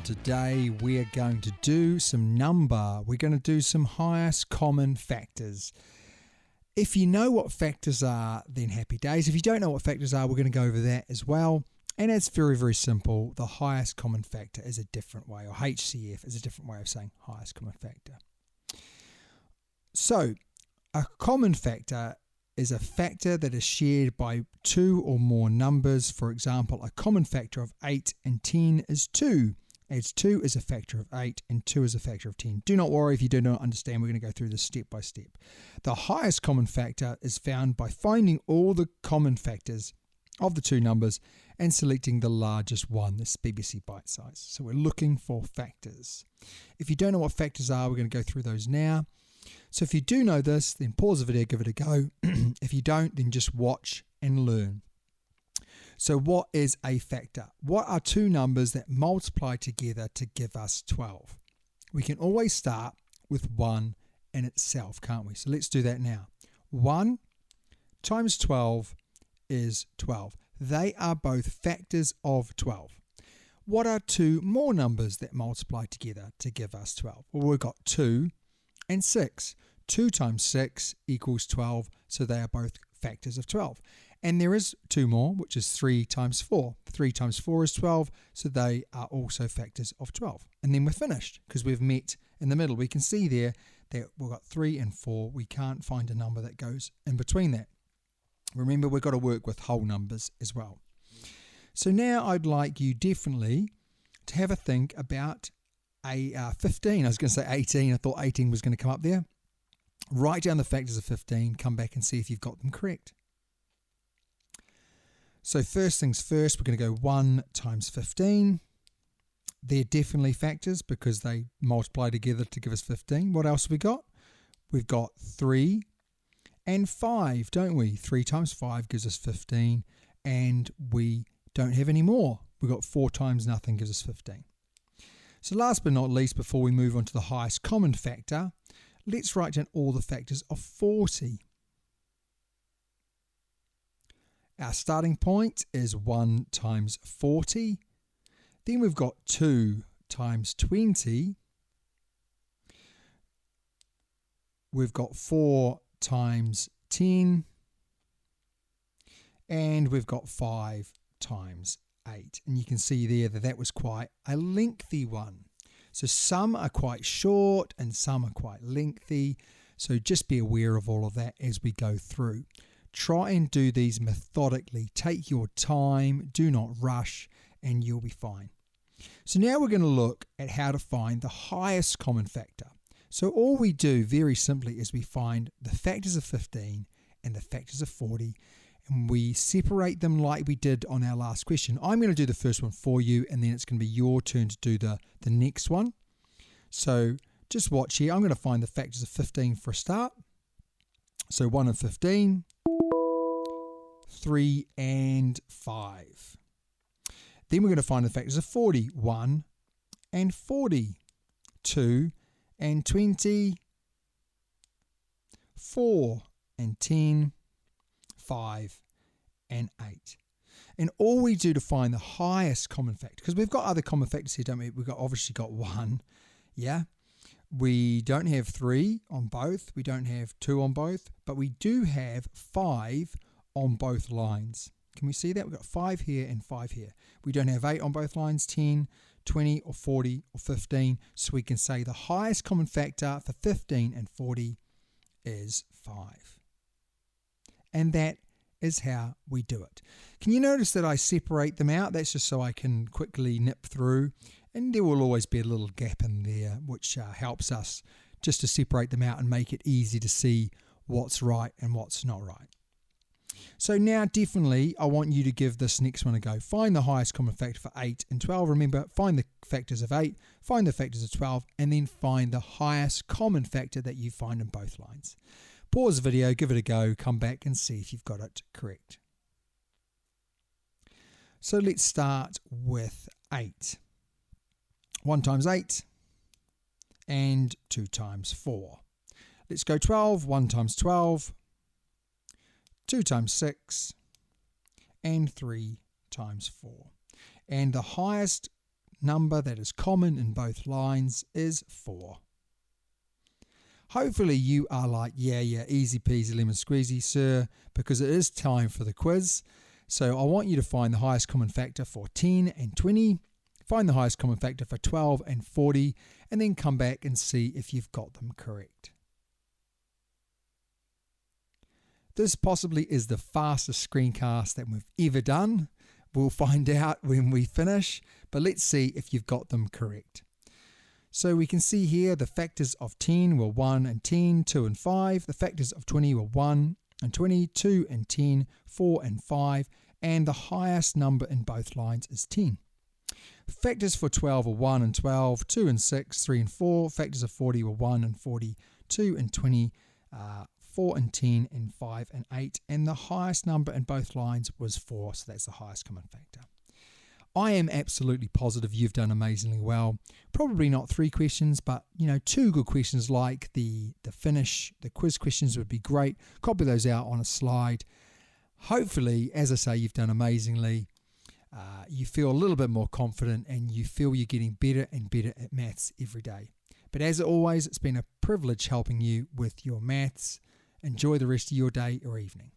Today we're going to do some number. We're going to do some highest common factors. If you know what factors are, then happy days. If you don't know what factors are, we're going to go over that as well. And it's very, very simple. The highest common factor is a different way, or HCF is a different way of saying highest common factor. So, a common factor is a factor that is shared by two or more numbers. For example, a common factor of 8 and 10 is 2. As 2 is a factor of 8 and 2 is a factor of 10. Do not worry if you do not understand. We're going to go through this step by step. The highest common factor is found by finding all the common factors of the two numbers and selecting the largest one, this BBC bite size. So we're looking for factors. If you don't know what factors are, we're going to go through those now. So if you do know this, then pause the video, give it a go. If you don't, then just watch and learn. So what is a factor? What are two numbers that multiply together to give us 12? We can always start with 1 in itself, can't we? So let's do that now. 1 times 12 is 12. They are both factors of 12. What are two more numbers that multiply together to give us 12? Well, we've got 2 and 6. 2 times 6 equals 12, so they are both factors of 12. And there is two more, which is 3 times 4. 3 times 4 is 12, so they are also factors of 12. And then we're finished, because we've met in the middle. We can see there that we've got 3 and 4. We can't find a number that goes in between that. Remember, we've got to work with whole numbers as well. So now I'd like you definitely to have a think about a 15. I was going to say 18. I thought 18 was going to come up there. Write down the factors of 15. Come back and see if you've got them correct. So first things first, we're going to go 1 times 15. They're definitely factors because they multiply together to give us 15. What else have we got? We've got 3 and 5, don't we? 3 times 5 gives us 15, and we don't have any more. We've got 4 times nothing gives us 15. So last but not least, before we move on to the highest common factor, let's write down all the factors of 40. Our starting point is 1 times 40. Then we've got 2 times 20. We've got 4 times 10. And we've got 5 times 8. And you can see there that that was quite a lengthy one. So some are quite short and some are quite lengthy. So just be aware of all of that as we go through. Try and do these methodically. Take your time, do not rush, and you'll be fine. So now we're going to look at how to find the highest common factor. So all we do very simply is we find the factors of 15 and the factors of 40, and we separate them like we did on our last question. I'm going to do the first one for you, and then it's going to be your turn to do the next one. So just watch here. I'm going to find the factors of 15 for a start. So 1 and 15. 3 and 5. Then we're going to find the factors of 40. 1 and 40. 2 and 20. 4 and 10. 5 and 8. And all we do to find the highest common factor, because we've got other common factors here, don't we? We've obviously got 1. Yeah. We don't have 3 on both. We don't have 2 on both. But we do have 5 on both lines. Can we see that? We've got 5 here and 5 here. We don't have 8 on both lines, 10, 20 or 40 or 15. So we can say the highest common factor for 15 and 40 is 5. And that is how we do it. Can you notice that I separate them out? That's just so I can quickly nip through. And there will always be a little gap in there, which helps us just to separate them out and make it easy to see what's right and what's not right. So now definitely I want you to give this next one a go. Find the highest common factor for 8 and 12. Remember, find the factors of 8, find the factors of 12, and then find the highest common factor that you find in both lines. Pause the video, give it a go, come back and see if you've got it correct. So let's start with 8. 1 times 8 and 2 times 4. Let's go 12. 1 times 12. 2 times 6 and 3 times 4. And the highest number that is common in both lines is 4. Hopefully you are like, yeah, easy peasy lemon squeezy, sir, because it is time for the quiz. So I want you to find the highest common factor for 10 and 20, find the highest common factor for 12 and 40, and then come back and see if you've got them correct. This possibly is the fastest screencast that we've ever done. We'll find out when we finish, but let's see if you've got them correct. So we can see here the factors of 10 were 1 and 10, 2 and 5. The factors of 20 were 1 and 20, 2 and 10, 4 and 5, and the highest number in both lines is 10. Factors for 12 were 1 and 12, 2 and 6, 3 and 4. Factors of 40 were 1 and 40, 2 and 20, 4 and 10, and 5 and 8. And the highest number in both lines was 4, so that's the highest common factor. I am absolutely positive you've done amazingly well. Probably not 3 questions, but 2 good questions like the quiz questions would be great. Copy those out on a slide. Hopefully, as I say, you've done amazingly. You feel a little bit more confident and you feel you're getting better and better at maths every day. But as always, it's been a privilege helping you with your maths. Enjoy the rest of your day or evening.